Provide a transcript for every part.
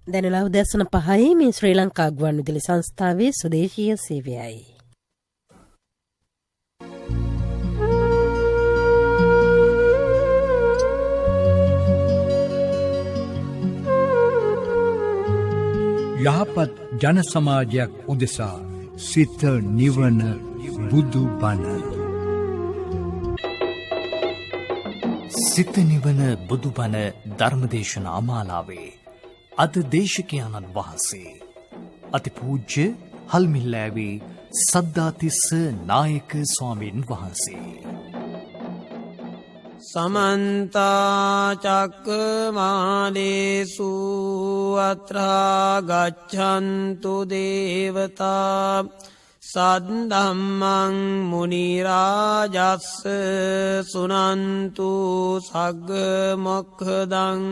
දැනලා උදැසන 5යි මේ ශ්‍රී ලංකා ගුවන්විදුලි සංස්ථාවේ ස්වදේශීය සේවයයි. යහපත් ජන සමාජයක් උදෙසා සිත නිවන බුදු බණ. සිත නිවන බුදුබණ ධර්මදේශනා මාලාවේ අද දේශකයන්න් වහන්සේ අතිපූජ්‍ය හල්මිල්ලෑවේ සද්ධාතිස්ස නායක ස්වාමීන් වහන්සේ. සමන්ත චක්කමාලේසු අත්‍රා ගච්ඡන්තු දේවතා සද්ධම්මං මුනි රාජස්ස සුනන්තු සග්ග මොක්ඛදං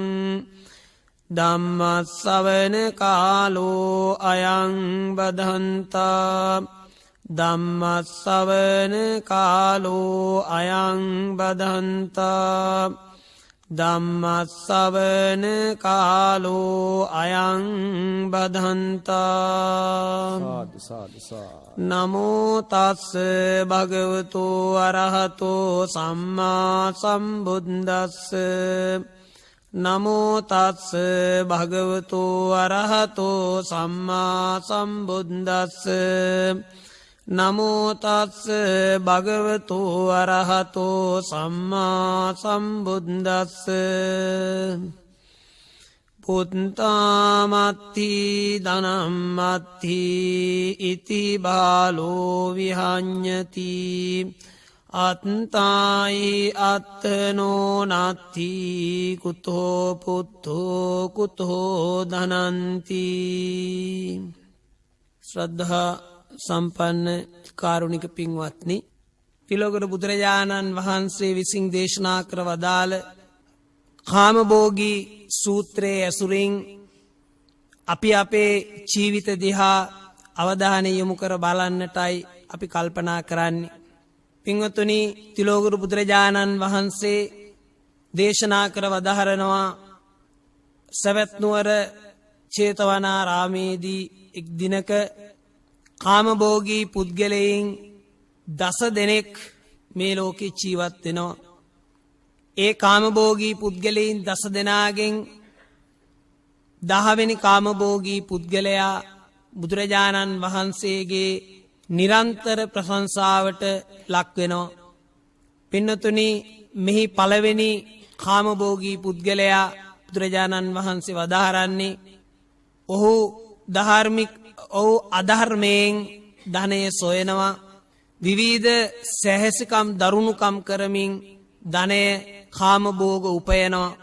ධම්ම ශ්‍රවණ කාලෝ අයං බදන්තා ධම්ම ශ්‍රවණ කාලෝ අයං බදන්තා ධම්ම ශ්‍රවණ කාලෝ අයං බදන්තා. නමෝ තස්ස භගවතු අරහතෝ සම්මා සම්බුද්දස්ස නමෝ තස්ස භගවතු අරහතෝ සම්මා සම්බුද්දස්ස නමෝ තස්ස භගවතු අරහතෝ සම්මා සම්බුද්දස්ස. පුත්තාමත්ති ධනම්මත්ති ඉති බාලෝ විහඤ්ඤති අත්තායි අත්තනෝ නත්ති කුතෝ පුත්තෝ කුතෝ ධනන්ති. ශ්‍රද්ධා සම්පන්න කාරුණික පින්වත්නි, තිලෝගුරු බුදුරජාණන් වහන්සේ විසින් දේශනා කර වදාළ කාමභෝගී සූත්‍රයේ ඇසුරින් අපි අපේ ජීවිත දිහා අවධානය යොමු කර බලන්නටයි අපි කල්පනා කරන්නේ. පින්වතුනි, තිලෝගුරු බුදුරජාණන් වහන්සේ දේශනා කර වදාහරනවා සවැත් නුවර චේතවනාරාමේදී එක් දිනක කාමභෝගී පුද්ගලයන් 10 දෙනෙක් මේ ලෝකේ ජීවත් වෙනවා. ඒ කාමභෝගී පුද්ගලයන් 10 දෙනාගෙන් 10 වෙනි කාමභෝගී පුද්ගලයා බුදුරජාණන් වහන්සේගේ නිරන්තර ප්‍රශංසාවට ලක් වෙනවා. පින්නතුනි, මෙහි පළවෙනි කාමභෝගී පුද්ගලයා බුදුරජාණන් වහන්සේ වදාහරන්නේ ඔහු අධර්මයෙන් ධනය සොයනවා. විවිධ සැහැසිකම් දරුණුකම් කරමින් ධනය කාමභෝග උපයනවා.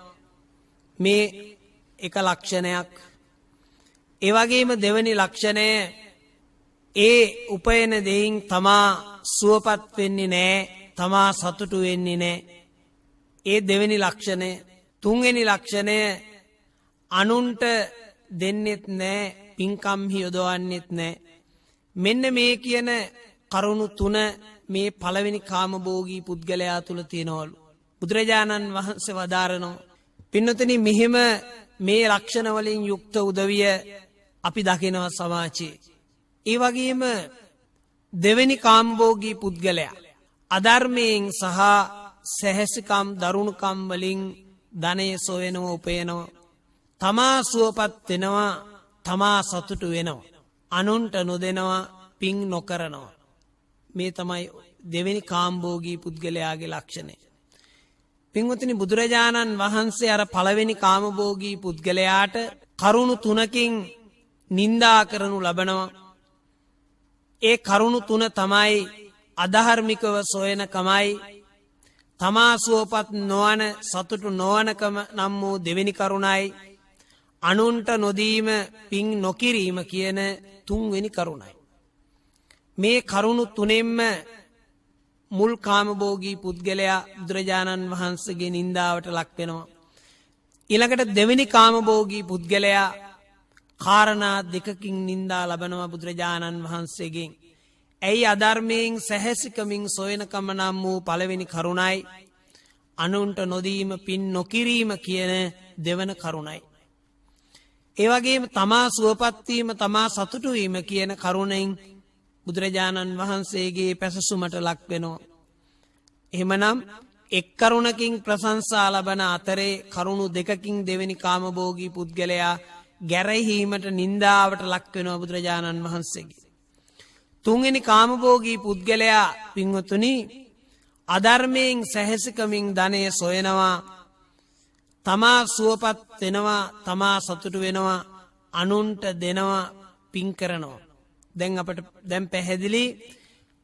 මේ එක ලක්ෂණයක්. ඒ වගේම දෙවැනි ලක්ෂණය, ඒ උපයන දෙයින් තමා සුවපත් වෙන්නේ නැහැ, තමා සතුටු වෙන්නේ නැහැ. ඒ දෙවැනි ලක්ෂණය. තුන්වෙනි ලක්ෂණය, අනුන්ට දෙන්නෙත් නැහැ, පින්කම් යොදවන්නෙත් නැහැ. මෙන්න මේ කියන කරුණු තුන මේ පළවෙනි කාමභෝගී පුද්ගලයා තුල තියෙනවලු. බුදුරජාණන් වහන්සේ වදාරනවා, පින්නතුනි, මෙහිම මේ ලක්ෂණ වලින් යුක්ත උදවිය අපි දකිනවා සමාජයේ. ඒ වගේම දෙවෙනි කාමභෝගී පුද්ගලයා අධර්මයෙන් සහ සැහැසිකම් දරුණුකම් වලින් ධනය සොයනවා, උපයනවා. තමා සුවපත් වෙනවා, තමා සතුටු වෙනවා, අනුන්ට නොදෙනවා, පින් නොකරනවා. මේ තමයි දෙවෙනි කාමභෝගී පුද්ගලයාගේ ලක්ෂණය. පින්වතුනි, බුදුරජාණන් වහන්සේ අර පළවෙනි කාමභෝගී පුද්ගලයාට කරුණු තුනකින් නින්දා කරනු ලබනවා. ඒ කරුණු තුන තමයි අධාර්මිකව සොයනකමයි, තමා සුවපත් නොවන, සතුටු නොවනකම නම් වූ දෙවෙනි කරුණයි, අනුන්ට නොදීම, පින් නොකිරීම කියන තුන්වෙනි කරුණයි. මේ කරුණු තුනෙන්ම මුල් කාමභෝගී පුද්ගලයා බුදුරජාණන් වහන්සේගේ නින්දාවට ලක් වෙනවා. ඊළඟට දෙවෙනි කාමභෝගී පුද්ගලයා කාරණා දෙකකින් නින්දා ලබනවා බුදුරජාණන් වහන්සේගෙන්. ඇයි අධර්මයෙන් සැහැසිකමින් සොයනකම නම් වූ පළවෙනි කරුණයි, අනුන්ට නොදීම, පින් නොකිරීම කියන දෙවන කරුණයි. ඒවගේම තමා සුවපත්වීම තමා සතුටුවීම කියන කරුණෙන් බුදුරජාණන් වහන්සේගේ පැසසුමට ලක් වෙනවා. එහෙමනම් එක් කරුණකින් ප්‍රසංසා ලබන අතරේ කරුණු දෙකකින් දෙවැනි කාමභෝගී පුද්ගලයා ගැරහීමට නින්දාවට ලක්වෙනවා බුදුරජාණන් වහන්සේගේ. තුන්වෙනි කාමභෝගී පුද්ගලයා පින්වතුනි අධර්මයෙන් සැහැසකමින් ධනය සොයනවා, තමා සුවපත් වෙනවා, තමා සතුටු වෙනවා, අනුන්ට දෙනවා, පින් කරනවා. දැන් අපට දැන් පැහැදිලි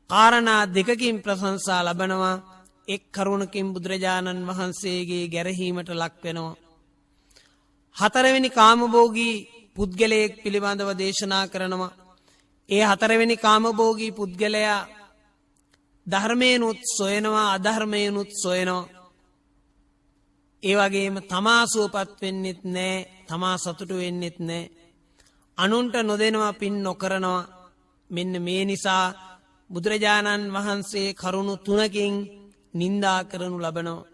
කාරණා දෙකකින් ප්‍රශංසා ලබනවා. එක් කරුණකින් බුදුරජාණන් වහන්සේගේ ගැරහීමට ලක් වෙනවා. හතරවෙනි කාමභෝගී පුද්ගලයෙක් පිළිබඳව දේශනා කරනවා. ඒ හතරවෙනි කාමභෝගී පුද්ගලයා ධර්මයනුත් සොයනවා, අධර්මයනුත් සොයනවා. ඒ වගේම තමා සුවපත් වෙන්නෙත් නෑ, තමා සතුටු වෙන්නෙත් නෑ, අනුන්ට නොදෙනවා, පින් නොකරනවා. මෙන්න මේ නිසා බුදුරජාණන් වහන්සේ කරුණු තුනකින් නින්දා කරනු ලබනවා.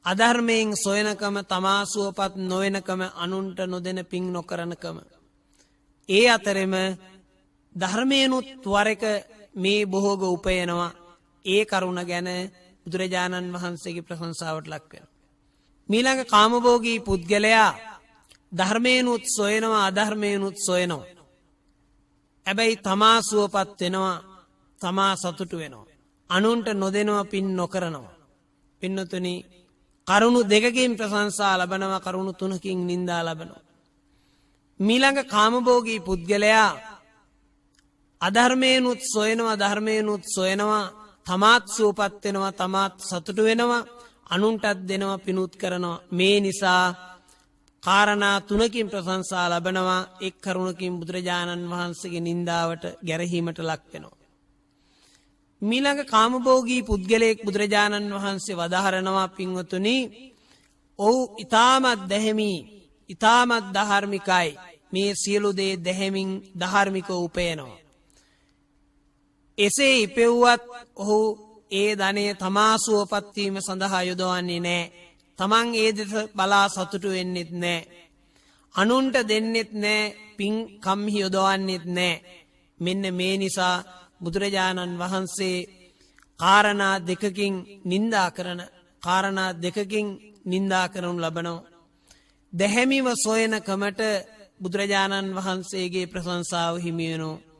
අධර්මයෙන් සොයනකම, තමා සුවපත් නොවෙනකම, අනුන්ට නොදෙන පින් නොකරනකම. ඒ අතරෙම ධර්මයනුත් වරක මේ බොහෝග උපයනවා. ඒ කරුණ ගැන බුදුරජාණන් වහන්සේගේ ප්‍රශංසාවට ලක්වෙන. මීළඟ කාමභෝගී පුද්ගලයා ධර්මයනුත් සොයනවා, අධර්මයනුත් සොයනවා. හැබැයි තමා සුවපත් වෙනවා, තමා සතුටු වෙනවා, අනුන්ට නොදෙනවා, පින් නොකරනවා. පින්නතුනි කරුණු දෙකකින් ප්‍රශංසා ලබනවා, කරුණු තුනකින් නින්දා ලබනවා. මීළඟ කාමභෝගී පුද්ගලයා අධර්මයනුත් සොයනවා, ධර්මයනුත් සොයනවා, තමාත් සුවපත් වෙනවා, තමාත් සතුටු වෙනවා, අනුන්ටත් දෙනවා, පිනුත් කරනවා. මේ නිසා කාරණා තුනකින් ප්‍රශංසා ලබනවා. එක් කරුණකින් බුදුරජාණන් වහන්සේගේ නින්දාවට ගැරහීමට ලක් වෙනවා. මීළඟ කාමභෝගී පුද්ගලයෙක් බුදුරජාණන් වහන්සේ වදාහරනවා පින්වතුනි, ඔහු ඊ타මත් දැහැමි, ඊ타මත් ධාර්මිකයි. මේ සියලු දේ දැහැමින් ධාර්මිකව උපයනවා. එසේ ඉපෙව්වත් ඔහු ඒ ධනය තමා සුවපත් වීම සඳහා යොදවන්නේ නෑ. තමන් ඒ දෙස බලා සතුටු වෙන්නෙත් නෑ. අනුන්ට දෙන්නෙත් නෑ, පින් කම්හි යොදවන්නෙත් නෑ. මෙන්න මේ නිසා බුදුරජාණන් වහන්සේ කාරණා දෙකකින් නින්දා කරනු ලබනවා. දැහැමිව සොයනකමට බුදුරජාණන් වහන්සේගේ ප්‍රශංසාව හිමි වෙනවා.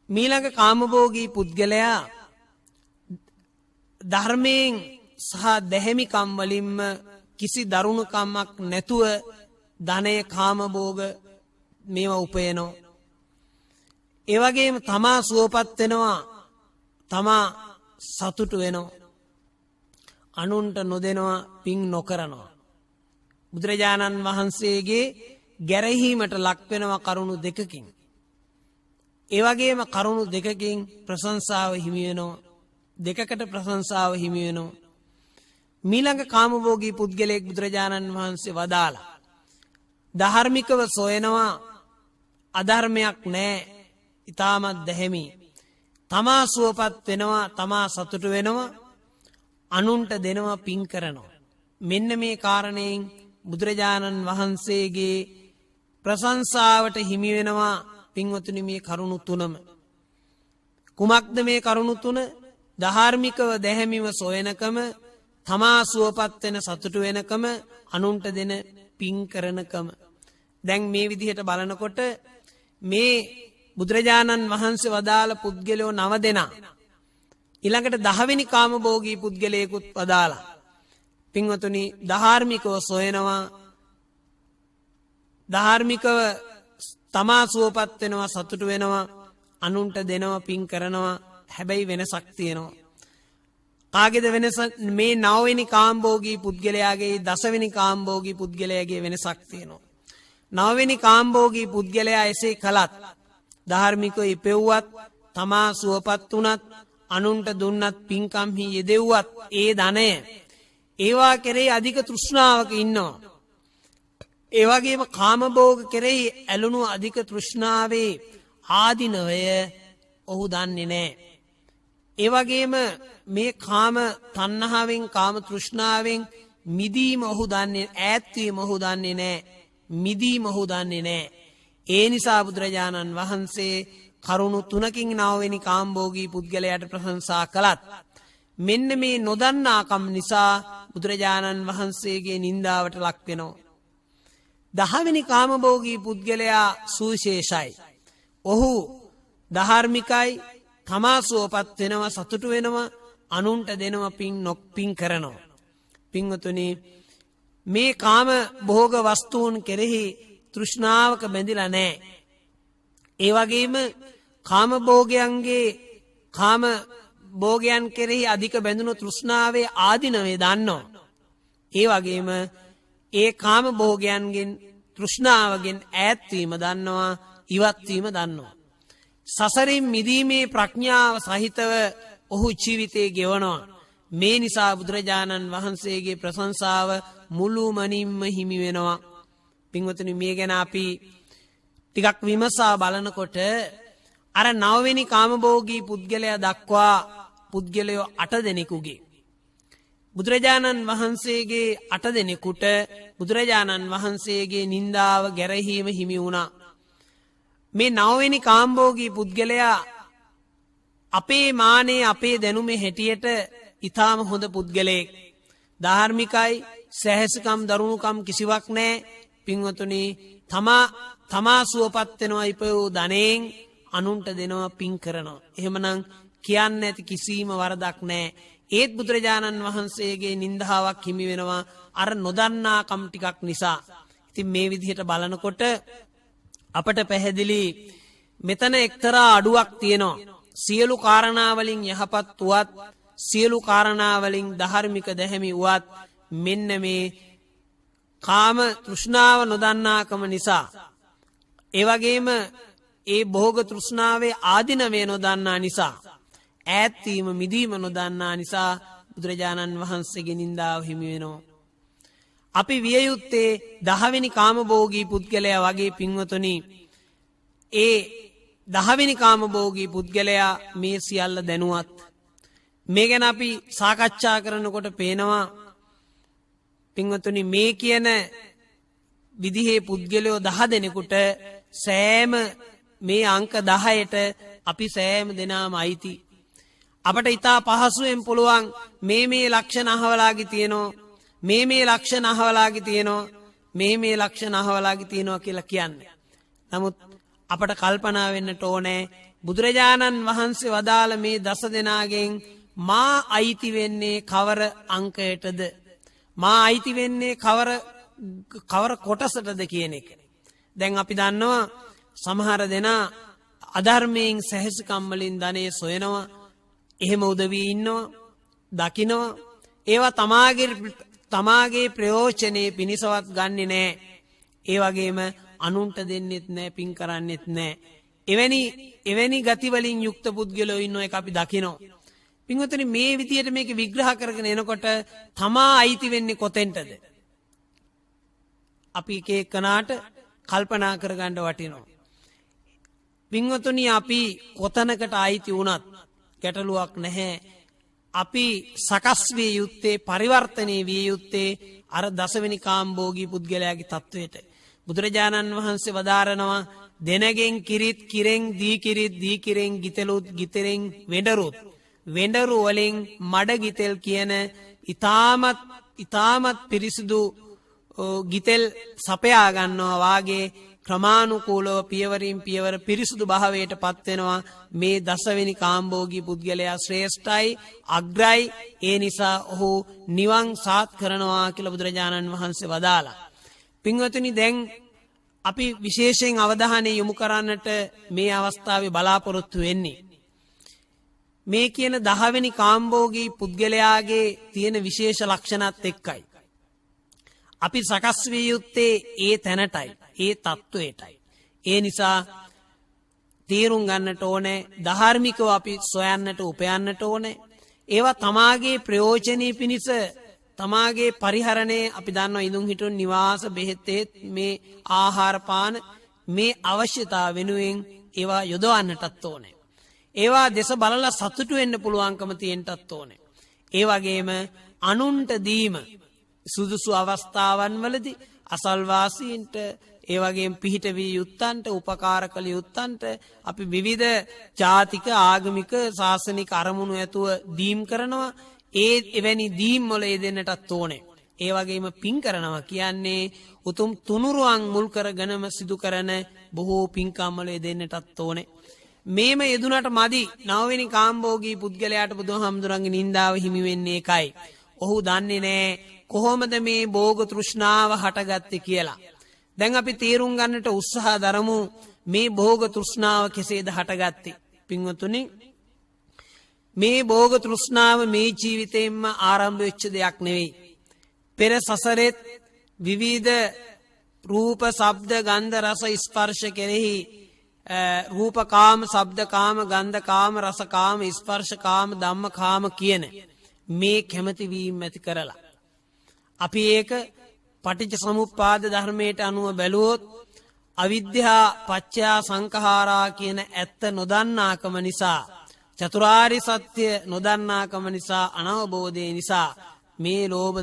මීළඟ කාමභෝගී පුද්ගලයා ධර්මයෙන් සහ දැහැමිකම් වලින්ම කිසි දරුණුකමක් නැතුව ධනය, කාමභෝග මේවා උපයනවා. ඒ වගේම තමා සුවපත් වෙනවා, තමා සතුටු වෙනවා, අනුන්ට නොදෙනවා, පින් නොකරනවා. බුදුරජාණන් වහන්සේගේ ගැරහීමට ලක් වෙනවා කරුණු දෙකකින්. ඒ වගේම කරුණු දෙකකින් ප්‍රශංසාව හිමි වෙනවා. දෙකකට ප්‍රශංසාව හිමි වෙනවා. මීළඟ කාමභෝගී පුද්ගලයෙක් බුදුරජාණන් වහන්සේ වදාලා ධාර්මිකව සොයනවා, අධර්මයක් නෑ, ඊ타මත් දැහැමි, තමා සුවපත් වෙනවා, තමා සතුටු වෙනවා, අනුන්ට දෙනවා, පින් කරනවා. මෙන්න මේ කාරණයෙන් බුදුරජාණන් වහන්සේගේ ප්‍රශංසාවට හිමි වෙනවා. පින්වතුනි මේ කරුණු තුනම කුමක්ද? මේ කරුණු තුන ධාර්මිකව දැහැමිව සොයනකම, තමා සුවපත් වෙන සතුටු වෙනකම, අනුන්ට දෙන පින් කරනකම. දැන් මේ විදිහට බලනකොට මේ බුදුරජාණන් වහන්සේ වදාළ පුද්ගලයෝ 9 දෙනා ඊළඟට 10 වෙනි කාමභෝගී පුද්ගලයෙකුත් වදාලා. පින්වතුනි ධාර්මිකව සොයනවා, ධාර්මිකව තමා සුවපත් වෙනවා, සතුටු වෙනවා, අනුන්ට දෙනවා, පින් කරනවා. හැබැයි වෙනසක් තියෙනවා. කාගේද වෙනස? මේ 9 වෙනි කාමභෝගී පුද්ගලයාගේ 10 වෙනි කාමභෝගී පුද්ගලයාගේ වෙනසක් තියෙනවා. 9 වෙනි කාමභෝගී පුද්ගලයා එසේ කළත්, ධාර්මිකව ඉපෙව්වත්, තමා සුවපත් වුණත්, අනුන්ට දුන්නත්, පින්කම්හි යෙදෙව්වත්, ඒ ධනය ඒවා කෙරෙහි අධික තෘෂ්ණාවක ඉන්නවා. ඒ වගේම කාමභෝග කෙරෙහි ඇලුණු අධික තෘෂ්ණාවේ ආධිනවය ඔහු දන්නේ නැහැ. ඒ වගේම මේ කාම තණ්හාවෙන්, කාම තෘෂ්ණාවෙන් මිදීම ඔහු දන්නේ, ඈත්වීම ඔහු දන්නේ නැහැ. මිදීම ඔහු දන්නේ නෑ. ඒ නිසා බුදුරජාණන් වහන්සේ කරුණු 3කින් 9 වෙනි කාම්භෝගී පුද්ගලයාට ප්‍රශංසා කළත් මෙන්න මේ නොදන්නාකම් නිසා බුදුරජාණන් වහන්සේගේ නින්දාවට ලක් වෙනවා. 10 වෙනි කාමභෝගී පුද්ගලයා සුවිශේෂයි. ඔහු ධාර්මිකයි, තමා සුවපත් වෙනවා, සතුටු වෙනවා, අනුන්ට දෙනවා, පින් කරනවා. පින්වතුනි, මේ කාම භෝග වස්තුන් කෙරෙහි තෘෂ්ණාවක බැඳිලා නැහැ. ඒ වගේම කාම භෝගයන් කෙරෙහි අධික බැඳුණු තෘෂ්ණාවේ ආධිනවේ දන්නවා. ඒ වගේම ඒ කාම භෝගයන්ගෙන් තෘෂ්ණාවගෙන් ඈත්වීම දන්නවා, ඉවත්වීම දන්නවා. සසරින් මිදීමේ ප්‍රඥාව සහිතව ඔහු ජීවිතේ ගෙවනවා. මේ නිසා බුදුරජාණන් වහන්සේගේ ප්‍රශංසාව මුළුමනින්ම හිමි වෙනවා. පින්වතුනි, මේ ගැන අපි ටිකක් විමසා බලනකොට අර 9 වෙනි කාමභෝගී පුද්ගලයා දක්වා පුද්ගලයෝ 8 දෙනෙකුගේ බුදුරජාණන් වහන්සේගේ 8 දෙනෙකුට බුදුරජාණන් වහන්සේගේ නින්දාව ගැරහීම හිමි වුණා. මේ 9 වෙනි කාමභෝගී පුද්ගලයා අපේ මානේ, අපේ දැනුමේ හැටියට ඊටාම හොඳ පුද්ගලයෙක්. ධාර්මිකයි, සැහැසකම් දරුණුකම් කිසිවක් නැහැ. පින්වතුනි, තමා සුවපත් වෙනවා ඉපෝ ධනෙන් අනුන්ට දෙනවා, පින් කරනවා. එහෙමනම් කියන්න ඇති කිසිම වරදක් නැහැ. ඒත් බුදුරජාණන් වහන්සේගේ නින්දාවක් හිමි වෙනවා අර නොදන්නාකම් ටිකක් නිසා. ඉතින් මේ විදිහට බලනකොට අපට පැහැදිලි මෙතන එක්තරා අඩුවක් තියෙනවා. සියලු කාරණාවලින් යහපත් වුවත්, සියලු කාරණාවලින් ධාර්මික දැහැමි වුවත්, මෙන්න මේ කාම තෘෂ්ණාව නොදන්නාකම නිසා, ඒ වගේම ඒ භෝග තෘෂ්ණාවේ ආධිනවේ නොදන්නා නිසා, ඈත්වීම මිදීම නොදන්නා නිසා බුදුරජාණන් වහන්සේගේ නින්දාව හිමි වෙනවා. අපි විය යුත්තේ 10 වෙනි කාමභෝගී පුද්ගලයා වගේ. පින්වතුනි, ඒ 10 වෙනි කාමභෝගී පුද්ගලයා මේ සියල්ල දැනුවත්. මේ ගැන අපි සාකච්ඡා කරනකොට පේනවා පින්වතුනි, මේ කියන විදිහේ පුද්ගලයෝ 10 දෙනෙකුට සෑම මේ අංක 10ට අපි සෑම දෙනාම අයිති. අපට ඉතා පහසුවෙන් පුළුවන් මේ ලක්ෂණ අහවලාගේ තියෙනවා, මේ ලක්ෂණ අහවලාගේ තියෙනවා, මේ ලක්ෂණ අහවලාගේ තියෙනවා කියලා කියන්නේ. නමුත් අපට කල්පනා වෙන්නට ඕනේ බුදුරජාණන් වහන්සේ වදාළ මේ 10 දෙනාගෙන් මා අයිති වෙන්නේ කවර අංකයටද, මා අයිති වෙන්නේ කවර කොටසටද කියන එක. දැන් අපි දන්නවා සමහර දෙනා අධර්මයෙන් සැහැසකම් වලින් ධනෙ සොයනවා, එහෙම උදවී ඉන්නවා, දකිනවා. ඒවා තමාගේ ප්‍රයෝජනේ පිණිසවත් ගන්නෙ නෑ. ඒ වගේම අනුන්ට දෙන්නෙත් නෑ, පින් කරන්නෙත් නෑ. එවැනි ගති වලින් යුක්ත පුද්ගලයෝ ඉන්න එක අපි දකිනවා. පින්වතුනි, මේ විදියට මේක විග්‍රහ කරගෙන එනකොට තමා අයිති වෙන්නේ කොතෙන්ටද? අපි එක එකනාට කල්පනා කරගන්න වටිනවා. පින්වතුනි, අපි කොතනකට අයිති වුණත් ගැටලුවක් නැහැ. අපි සකස් විය යුත්තේ, පරිවර්තනය විය යුත්තේ අර 10 වෙනි කාමභෝගී පුද්ගලයාගේ තත්වයට. බුදුරජාණන් වහන්සේ වදාරනවා, දෙනගෙන් කිරිත්, කිරෙන් දී කිරිත්, දී කිරෙන් ගිතෙලුත්, ගිතෙරෙන් වෙඬරුත්, වෙඬරු වලින් මඩ ගිතෙල් කියන ඊ타මත් පිරිසිදු ගිතෙල් සපයා ගන්නවා වාගේ ක්‍රමානුකූලව පියවරින් පියවර පිරිසුදු භාවයට පත් වෙනවා. මේ 10 වෙනි කාමභෝගී පුද්ගලයා ශ්‍රේෂ්ඨයි, අග්‍රයි. ඒ නිසා ඔහු නිවන් සාත් කරනවා කියලා බුදුරජාණන් වහන්සේ වදාලා. පින්වතුනි, දැන් අපි විශේෂයෙන් අවධානය යොමු කරන්නට මේ අවස්ථාවේ බලාපොරොත්තු වෙන්නේ මේ කියන 10 වෙනි කාමභෝගී පුද්ගලයාගේ තියෙන විශේෂ ලක්ෂණات එක්කයි. අපි සකස් විය යුත්තේ ඒ තැනටයි, ඒ තත්වයටයි. ඒ නිසා තේරුම් ගන්නට ඕනේ, ධාර්මිකව අපි සොයන්නට උපයන්නට ඕනේ. ඒවා තමාගේ ප්‍රයෝජනෙ පිණිස, තමාගේ පරිහරණය, අපි දන්නවා ඉදුම් හිටුන් නිවාස, බෙහෙත්, මේ ආහාර පාන, මේ අවශ්‍යතාව වෙනුවෙන් ඒවා යොදවන්නටත් ඕනේ. ඒවා දෙස බලලා සතුටු වෙන්න පුළුවන්කම තියෙන්නටත් ඕනේ. ඒ වගේම අනුන්ට දීම සුදුසු අවස්ථාවන් වලදී අසල්වාසීන්ට ඒ වගේම පිහිට වී යුත්තන්ට උපකාර කළ යුත්තන්ට අපි විවිධ ජාතික ආගමික ශාසනික අරමුණු ඇතුව දීම් කරනවා. ඒ එවැනි දීම් වල යෙදෙන්නටත් ඕනේ. ඒ වගේම පින් කරනවා කියන්නේ උතුම් තුනුරුවන් මුල් කරගෙනම සිදු කරන බොහෝ පින්කම් වල යෙදෙන්නටත් ඕනේ. මේම යෙදුනට මදි. නවවෙනි කාම්භෝගී පුද්ගලයාට බුදුහාමුදුරන්ගේ නින්දාව හිමි වෙන්නේ ඒකයි. ඔහු දන්නේ නැහැ කොහොමද මේ භෝග තෘෂ්ණාව හටගත්තේ කියලා. දැන් අපි තේරුම් ගන්නට උත්සාහ දරමු මේ භෝග තෘෂ්ණාව කෙසේද හටගත්තේ. පින්වතුනි, මේ භෝග තෘෂ්ණාව මේ ජීවිතයෙන්ම ආරම්භ වෙච්ච දෙයක් නෙවෙයි. පෙර සසරෙත් විවිධ රූප, ශබ්ද, ගන්ධ, රස, ස්පර්ශ කෙරෙහි රූපකාම, ශබ්දකාම, ගන්ධකාම, රසකාම, ස්පර්ශකාම, ධම්මකාම කියන මේ කැමැතිවීම ඇති කරලා අපි ඒක පටිච්ච සමුප්පාද ධර්මයට අනුව බැලුවොත් අවිද්‍යා පච්චයා සංඛාරා කියන ඇත්ත නොදන්නාකම නිසා, චතුරාර්ය සත්‍ය නොදන්නාකම නිසා, අනවබෝධය නිසා මේ ලෝභ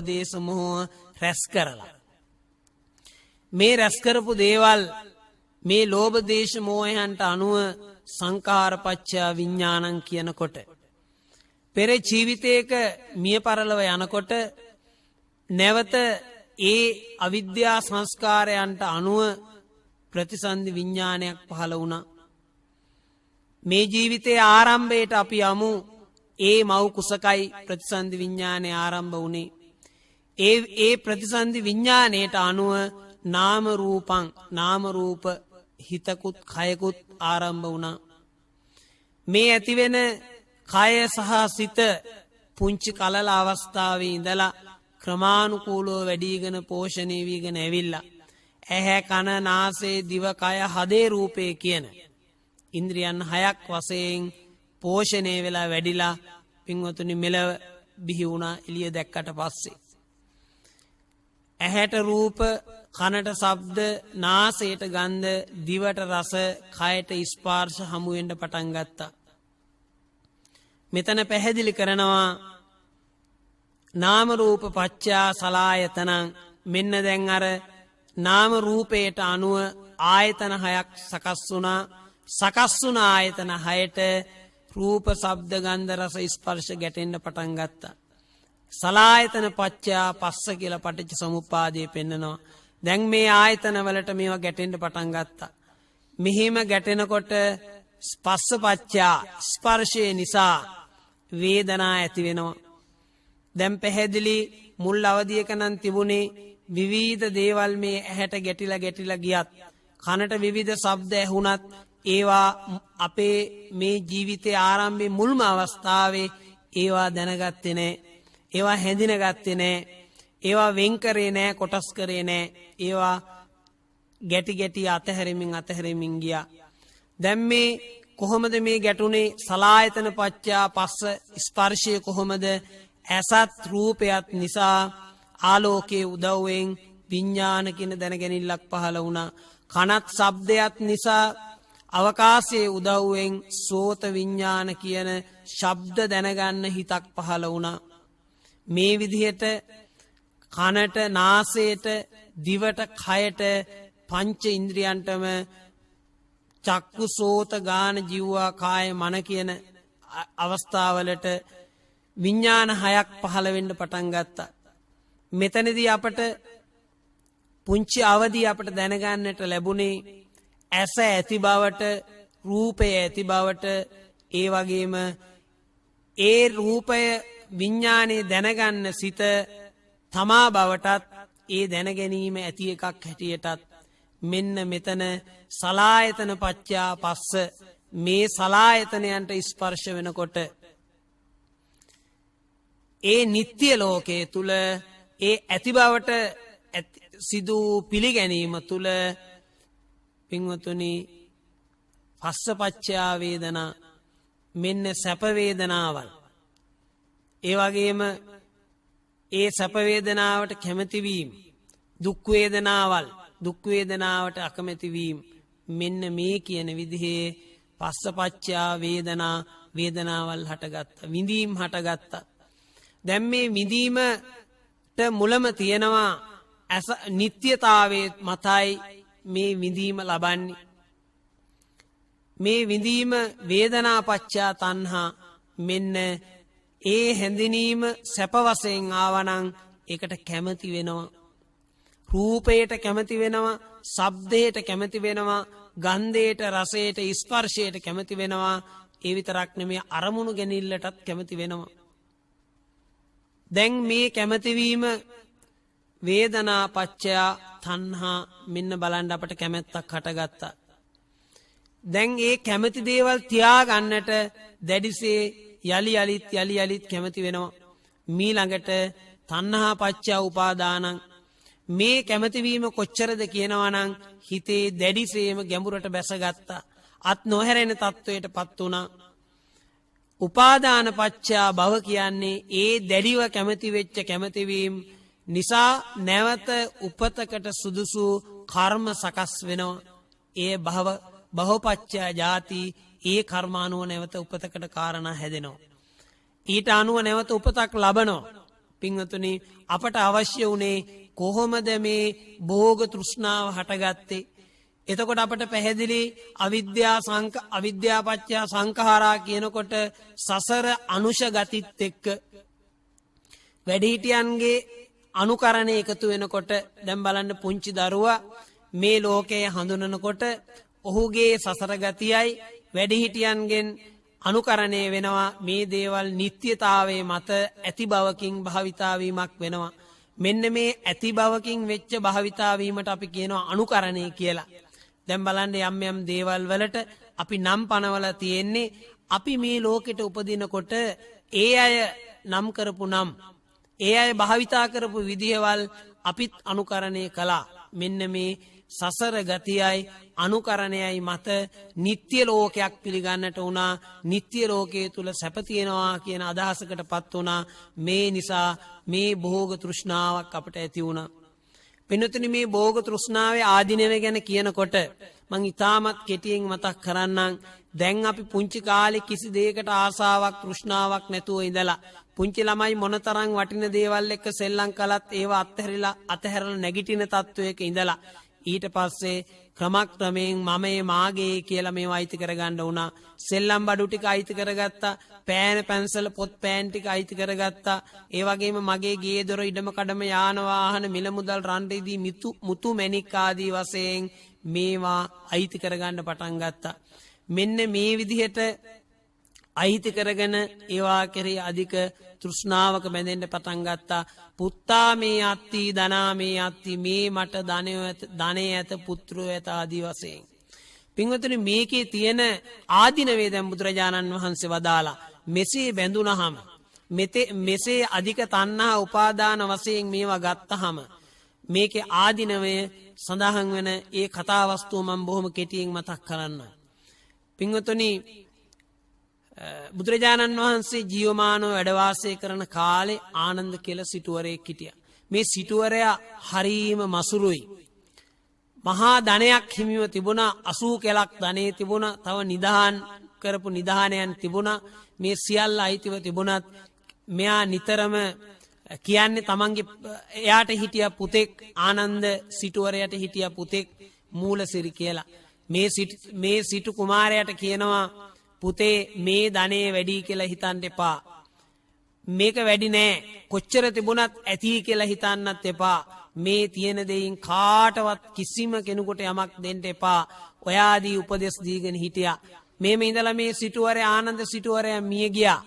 දේශ මොහ රැස් කරලා මේ රැස් කරපු දේවල් මේ ලෝභ දේශ මොහයන්ට අනුව සංඛාර පච්චයා විඥානං කියනකොට පෙර ජීවිතයක මිය පරලව යනකොට නැවත ඒ අවිද්‍යා සංස්කාරයන්ට අනුව ප්‍රතිසන්දි විඥානයක් පහළ වුණා. මේ ජීවිතයේ ආරම්භයට අපි යමු. ඒ මව් කුසකයි ප්‍රතිසන්දි විඥානය ආරම්භ වුණේ. ඒ ප්‍රතිසන්දි විඥානයට අනුව නාම රූපං, නාම රූප හිතකුත් කයකුත් ආරම්භ වුණා. මේ ඇතිවෙන කය සහ සිත පුංචි කලල අවස්ථාවේ ඉඳලා ක්‍රමානුකූලව වැඩිගෙන පෝෂණය වීගෙන ඇවිල්ලා ඇහැ, කන, නාසය, දිව, කය, හදේ රූපේ කියන ඉන්ද්‍රියන් 6ක් වශයෙන් පෝෂණය වෙලා වැඩිලා පින්වතුනි මෙලව බිහි වුණා. එළිය දැක්කට පස්සේ ඇහැට රූප, කනට ශබ්ද, නාසයට ගන්ධ, දිවට රස, කයට ස්පර්ශ හමු වෙන්න පටන් ගත්තා. මෙතන පැහැදිලි කරනවා නාම රූප පච්චා සලායතනං. මෙන්න දැන් අර නාම රූපයට අනුව ආයතන 6ක් සකස් වුණා. සකස් වුණ ආයතන 6ට රූප, ශබ්ද, ගන්ධ, රස, ස්පර්ශ ගැටෙන්න පටන් ගත්තා. සලායතන පච්චා පස්ස කියලා පටිච්ච සමුප්පාදයේ පෙන්නනවා. දැන් මේ ආයතන වලට මේවා ගැටෙන්න පටන් ගත්තා. මෙහිම ගැටෙනකොට ස්පස්ස පච්චා ස්පර්ශය නිසා වේදනා ඇති වෙනවා. දැන් පැහැදිලි මුල් අවධියක නම් තිබුණේ විවිධ දේවල් මේ ඇහැට ගැටිලා ගියත්, කනට විවිධ ශබ්ද ඇහුණත් ඒවා අපේ මේ ජීවිතයේ ආරම්භයේ මුල්ම අවස්ථාවේ ඒවා දැනගත්තේ නැහැ. ඒවා හැඳිනගත්තේ නැහැ. ඒවා වෙන් කරේ නැහැ, කොටස් කරේ නැහැ. ඒවා ගැටි අතහැරෙමින් ගියා. දැන් මේ කොහොමද මේ ගැටුනේ? සලායතන පච්චා පස්ස ස්පර්ශය කොහොමද? ඇසත් රූපයත් නිසා ආලෝකයේ උදව්වෙන් විඥාන කියන දැනගැනිල්ලක් පහළ වුණා. කනත් ශබ්දයක් නිසා අවකාශයේ උදව්වෙන් සෝත විඥාන කියන ශබ්ද දැනගන්න හිතක් පහළ වුණා. මේ විදිහට කනට, නාසයට, දිවට, කයට, පංච ඉන්ද්‍රියන්ටම චක්කු, සෝත, ගාන, ජීවා, කාය, මන කියන අවස්ථාවලට විඥාන 6ක් පහළ වෙන්න පටන් ගත්තා. මෙතනදී අපට පුංචි අවදි අපට දැනගන්නට ලැබුණේ ඇස ඇති බවට, රූපය ඇති බවට, ඒ වගේම ඒ රූපය විඥානේ දැනගන්න සිත තමා බවටත්, ඒ දැනගැනීම ඇති එකක් හැටියටත් මෙන්න මෙතන සලායතන පච්චා පස්ස මේ සලායතනයන්ට ස්පර්ශ වෙනකොට ඒ නිත්‍ය ලෝකයේ තුල ඒ ඇති බවට සිදු පිළිගැනීම තුල පින්වතුනි පස්ස පච්චා වේදනා, මෙන්න සැප වේදනාවල්, ඒ වගේම ඒ සැප වේදනාවට කැමති වීම, දුක් වේදනාවල්, දුක් වේදනාවට අකමැති වීම, මෙන්න මේ කියන විදිහේ පස්ස පච්චා වේදනා, වේදනාවල් හටගත්තා, විඳීම් හටගත්තා. දැන් මේ විඳීමට මුලම තියෙනවා ඇස නිත්‍යතාවයේ මතයි මේ විඳීම ලබන්නේ. මේ විඳීම වේදනා පච්චා තණ්හා මෙන්න ඒ හැඳිනීම සැප වශයෙන් ආවනම් ඒකට කැමති වෙනවා. රූපයට කැමති වෙනවා, ශබ්දයට කැමති වෙනවා, ගන්ධයට, රසයට, ස්පර්ශයට කැමති වෙනවා. ඒ විතරක් නෙමෙයි අරමුණු ගැනීමලටත් කැමති වෙනවා. දැන් මේ කැමතිවීම වේදනා පච්චයා තණ්හා මෙන්න බලන්න අපට කැමැත්තක් හටගත්තා. දැන් ඒ කැමති දේවල් තියාගන්නට දැඩිසේ යලි යලිත් කැමති වෙනවා. මීළඟට තණ්හා පච්චයා උපාදානං මේ කැමතිවීම කොච්චරද කියනවනම් හිතේ දැඩිසේම ගැඹුරට බැසගත්තා. අත් නොහැරෙන තත්ත්වයට පත් වුණා. උපාදාන පච්චයා භව කියන්නේ ඒ දැඩිව කැමති වෙච්ච කැමතිවීම නිසා නැවත උපතකට සුදුසු කර්ම සකස් වෙනවා. ඒ භවපච්චයා ජාති ඒ කර්මානුව නැවත උපතකට කාරණා හැදෙනවා. ඊට අනුව නැවත උපතක් ලබනවා. පින්වතුනි අපට අවශ්‍ය වුණේ කොහොමද මේ භෝග තෘෂ්ණාව හටගත්තේ? එතකොට අපට පැහැදිලි අවිද්‍යා පත්‍ය සංඛාරා කියනකොට සසර අනුශ ගතිත් එක්ක වැඩිහිටියන්ගේ අනුකරණය එකතු වෙනකොට දැන් බලන්න පුංචි දරුවා මේ ලෝකයේ හඳුනනකොට ඔහුගේ සසර ගතියයි වැඩිහිටියන්ගෙන් අනුකරණය වෙනවා. මේ දේවල් නිත්‍යතාවයේ මත ඇති බවකින් භාවිතාවීමක් වෙනවා. මෙන්න මේ ඇති බවකින් වෙච්ච භාවිතාවීමට අපි කියනවා අනුකරණය කියලා. දැන් බලන්න යම් දේවල් වලට අපි නම් පනවල තියෙන්නේ අපි මේ ලෝකෙට උපදිනකොට ඒ අය නම් කරපු නම් ඒ අය භාවිතා කරපු විදිහවල් අපිත් අනුකරණය කළා. මෙන්න මේ සසර ගතියයි අනුකරණයයි මත නිත්‍ය ලෝකයක් පිළිගන්නට වුණා. නිත්‍ය ලෝකයේ තුල සැප තියෙනවා කියන අදහසකට පත් වුණා. මේ නිසා මේ භෝග තෘෂ්ණාවක් අපට ඇති වුණා. පින්නතුනි මේ භෝග තෘෂ්ණාවේ ආධිනව ගැන කියනකොට මං ඊටමත් කෙටියෙන් මතක් කරන්නම්. දැන් අපි පුංචි කාලේ කිසි දෙයකට ආසාවක් තෘෂ්ණාවක් නැතුව ඉඳලා පුංචි ළමයි මොනතරම් වටින දේවල් එක්ක සෙල්ලම් කළත් ඒවා අතහැරලා නැගිටින තත්වයක ඉඳලා ඊට පස්සේ ක්‍රමක්‍රමයෙන් මමයේ මාගේ කියලා මේවා අයිති කරගන්න වුණා. සෙල්ලම් බඩු ටික අයිති කරගත්තා. පෑන පැන්සල පොත් පෑන් ටික අයිති කරගත්තා. ඒ වගේම මගේ ගේ දොර ඉඩම කඩම යාන වාහන මිල මුදල් රන් රිදී මුතු මැණික් ආදී වශයෙන් මේවා අයිති කරගන්න පටන් ගත්තා. මෙන්න මේ විදිහට අයිති කරගෙන ඒවා කෙරෙහි අධික තෘෂ්ණාවක බැඳෙන්න පටන් ගත්තා. පුත්තා මේ අත්ති ධනා මේ අත්ති මේ මට ධනය ඇත පුත්‍රයෝ ඇත ආදී වශයෙන්. පින්වතුනි මේකේ තියෙන ආධිනවේ දැන් බුදුරජාණන් වහන්සේ වදාලා මෙසේ බැඳුනහම මෙසේ අධික තණ්හා උපාදාන වශයෙන් මේවා ගත්තහම මේකේ ආධිනවේ සඳහන් වෙන ඒ කතා වස්තුව මම බොහොම කෙටියෙන් මතක් කරන්න. පින්වතුනි බුදුරජාණන් වහන්සේ ජීවමානව වැඩවාසය කරන කාලේ ආනන්ද කියලා සිටුවරයෙක් හිටියා. මේ සිටුවරයා හරීම මසුරුයි. මහා ධනයක් හිමිව තිබුණා. 80 කැලක් ධනෙ තිබුණා. තව නිදහන් කරපු නිදහනයන් තිබුණා. මේ සියල්ල අයිතිව තිබුණත් මෙයා නිතරම කියන්නේ තමන්ගේ එයාට හිටිය පුතෙක් ආනන්ද සිටුවරයට හිටිය පුතෙක් මූලසිරි කියලා. මේ සිටු කුමාරයාට කියනවා පුතේ මේ ධනෙ වැඩි කියලා හිතන්න එපා. මේක වැඩි නෑ. කොච්චර තිබුණත් ඇති කියලා හිතන්නත් එපා. මේ තියෙන දෙයින් කාටවත් කිසිම කෙනෙකුට යමක් දෙන්න එපා. ඔයාදී උපදෙස් දීගෙන හිටියා. මේම ඉඳලා මේ සිටුවරයා ආනන්ද සිටුවරයා මිය ගියා.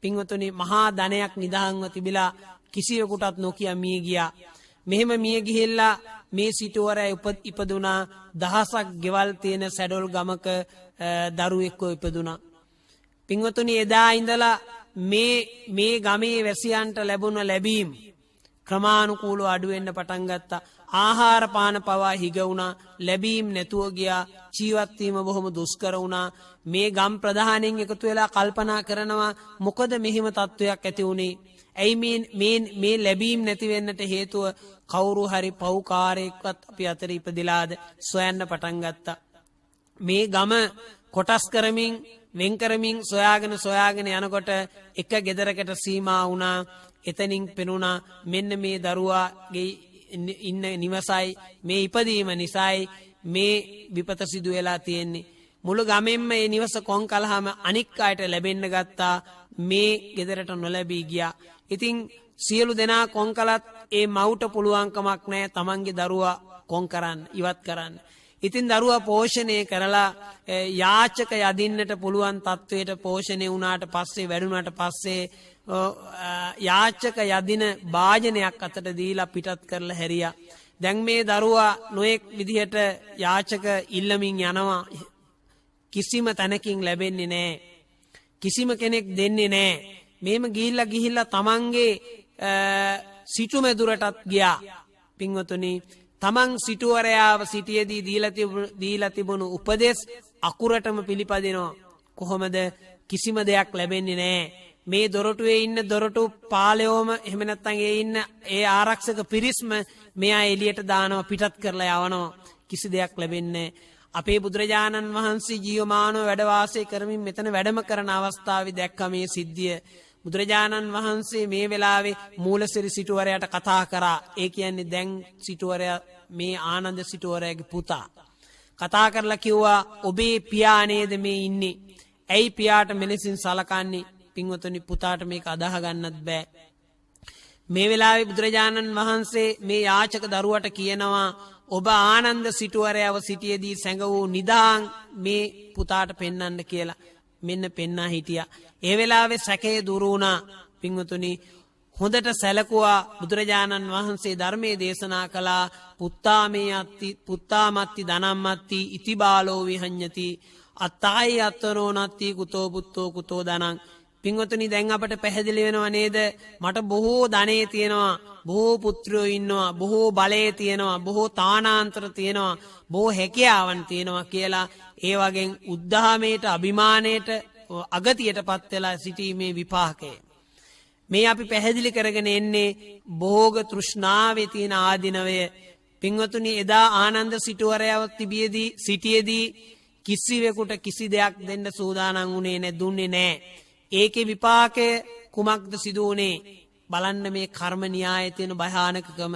පින්වතුනි මහා ධනයක් නිදහන්ව තිබිලා කිසියෙකුටත් නොකිය මිය ගියා. මෙහෙම මිය ගිහිල්ලා මේ සිටුවරයා ඉපදුනා. දහසක් ගෙවල් තියෙන සැඩොල් ගමක දරුවෙක්ව ඉපදුනා. පින්වතුනි එදා ඉඳලා මේ ගමේ වැසියන්ට ලැබුණ ලැබීම් ක්‍රමානුකූලව අඩු වෙන්න පටන් ගත්තා. ආහාර පාන පවා හිග වුණා. ලැබීම් නැතුව ගියා. ජීවත් වීම බොහොම දුෂ්කර වුණා. මේ ගම් ප්‍රධානීන් එකතු වෙලා කල්පනා කරනවා මොකද මෙහිම තත්වයක් ඇති වුනේ? ඇයි මේ ලැබීම් නැති වෙන්නට හේතුව? කවුරු හරි පව්කාරයෙක්වත් අපි අතර ඉපදිලාද සොයන්න පටන් ගත්තා. මේ ගම කොටස් කරමින් වෙන් කරමින් සොයාගෙන යනකොට එක ගෙදරකට සීමා වුණා. එතනින් පෙනුණා මෙන්න මේ දරුවාගේ ඉන්න නිවසයි මේ ඉපදීම නිසායි මේ විපත සිදු වෙලා තියෙන්නේ. මුළු ගමෙන්ම මේ නිවස කොන් කළාම අනික් අයට ලැබෙන්න ගත්තා. මේ ගෙදරට නොලැබී ගියා. ඉතින් සියලු දෙනා කොන් කළත් ඒ මවුට පුළුවන්කමක් නැහැ තමන්ගේ දරුවා කොන් කරන්න ඉවත් කරන්න. ඉතින් දරුවා පෝෂණය කරලා යාචක යදින්නට පුළුවන් තත්වයට පෝෂණය වුණාට පස්සේ වැඩුණාට පස්සේ යාචක යදින භාජනයක් අතට දීලා පිටත් කරලා හැරියා. දැන් මේ දරුවා නොඑක් විදිහට යාචක ඉල්ලමින් යනවා. කිසිම තැනකින් ලැබෙන්නේ නැහැ. කිසිම කෙනෙක් දෙන්නේ නැහැ. මේම ගිහිල්ලා තමන්ගේ සිටුමැදුරටත් ගියා. පින්වතුනි තමන් සිටුවරයාව සිටියේදී දීලා තිබුණු උපදෙස් අකුරටම පිළිපදිනවා. කොහොමද? කිසිම දෙයක් ලැබෙන්නේ නැහැ. මේ දොරටුවේ ඉන්න දොරටු පාලයෝම එහෙම නැත්නම් ඒ ඉන්න ඒ ආරක්ෂක පිරිස්ම මෙයා එළියට දානවා පිටත් කරලා යවනවා. කිසි දෙයක් ලැබෙන්නේ අපේ බුදුරජාණන් වහන්සේ ජීවමානව වැඩ වාසය කරමින් මෙතන වැඩම කරන අවස්ථාවේ දැක්ක මේ සිද්ධිය. බුදුරජාණන් වහන්සේ මේ වෙලාවේ මූලසිරි සිටුවරයාට කතා කරා. ඒ කියන්නේ දැන් සිටුවරයා මේ ආනන්ද සිටුවරයාගේ පුතා. කතා කරලා කිව්වා ඔබේ පියා නේද මේ ඉන්නේ? ඇයි පියාට මෙලෙසින් සලකන්නේ? පින්වතුනි පුතාට මේක අදාහ ගන්නත් බෑ. මේ වෙලාවේ බුදුරජාණන් වහන්සේ මේ යාචක දරුවට කියනවා ඔබ ආනන්ද සිටුවරයව සිටියේදී සැඟ වූ නිදාන් මේ පුතාට පෙන්වන්න කියලා. මෙන්න පෙන්නා හිටියා. ඒ වෙලාවේ සැකේ දුරු වුණා. පින්වතුනි හොඳට සැලකුවා. බුදුරජාණන් වහන්සේ ධර්මයේ දේශනා කළා පුත්තාමත්ති ධනම්මත්ති ඉතිබාලෝ විහඤ්ඤති අත්තායි අත්තරෝ නත්ති කුතෝ පුත්තෝ කුතෝ ධනං. පින්වතුනි දැන් අපට පැහැදිලි වෙනව නේද? මට බොහෝ ධනෙ තියෙනවා, බොහෝ පුත්‍රයෝ ඉන්නවා, බොහෝ බලය තියෙනවා, බොහෝ තානාන්තර තියෙනවා, බොහෝ හැකියාවන් තියෙනවා කියලා. ඒ වගේ උද්ධාමයට අභිමානයට අගතියටපත් වෙලා සිටීමේ විපාකය. මේ අපි පැහැදිලි කරගෙන එන්නේ භෝග තෘෂ්ණාවේ තියෙන ආධිනවය. පින්වතුනි එදා ආනන්ද සිටුවරයව සිටියේදී කිසිවෙකුට කිසි දෙයක් දෙන්න සූදානම් වුණේ නැහැ, දුන්නේ නැහැ. ඒකේ විපාකය කුමක්ද සිදු වුණේ? බලන්න මේ කර්ම න්‍යායයේ තියෙන භයානකකම.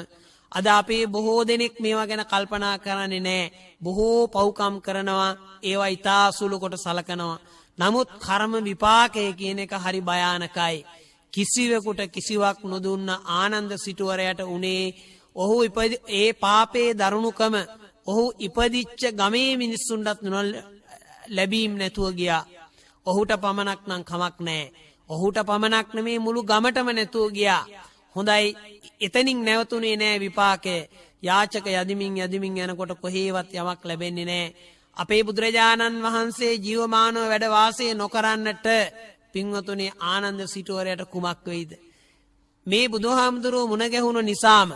අද අපේ බොහෝ දෙනෙක් මේවා ගැන කල්පනා කරන්නේ නැහැ. බොහෝ පව්කම් කරනවා, ඒවා ඊටා සුළු කොට සලකනවා. නමුත් කර්ම විපාකය කියන එක හරි භයානකයි. කිසිවෙකුට කිසිවක් නොදුන්න ආනන්ද සිටුවරයට උනේ ඔහු ඒ පාපේ දරුණුකම ඔහු ඉපදිච්ච ගමේ මිනිස්සුන්ටත් ලැබීම් නැතුව ගියා. ඔහුට පමණක් නම් කමක් නැහැ. ඔහුට පමණක් නෙමේ මුළු ගමටම නැතුව ගියා. හොඳයි එතනින් නැවතුනේ නැහැ විපාකය. යාචක යදිමින් යනකොට කොහේවත් යමක් ලැබෙන්නේ නැහැ. අපේ බුදුරජාණන් වහන්සේ ජීවමානව වැඩ වාසය නොකරන්නට පින්වතුනි ආනන්ද සිටුවරයට කුමක් වෙයිද? මේ බුදුහාමුදුරුවෝ මුණ ගැහුණු නිසාම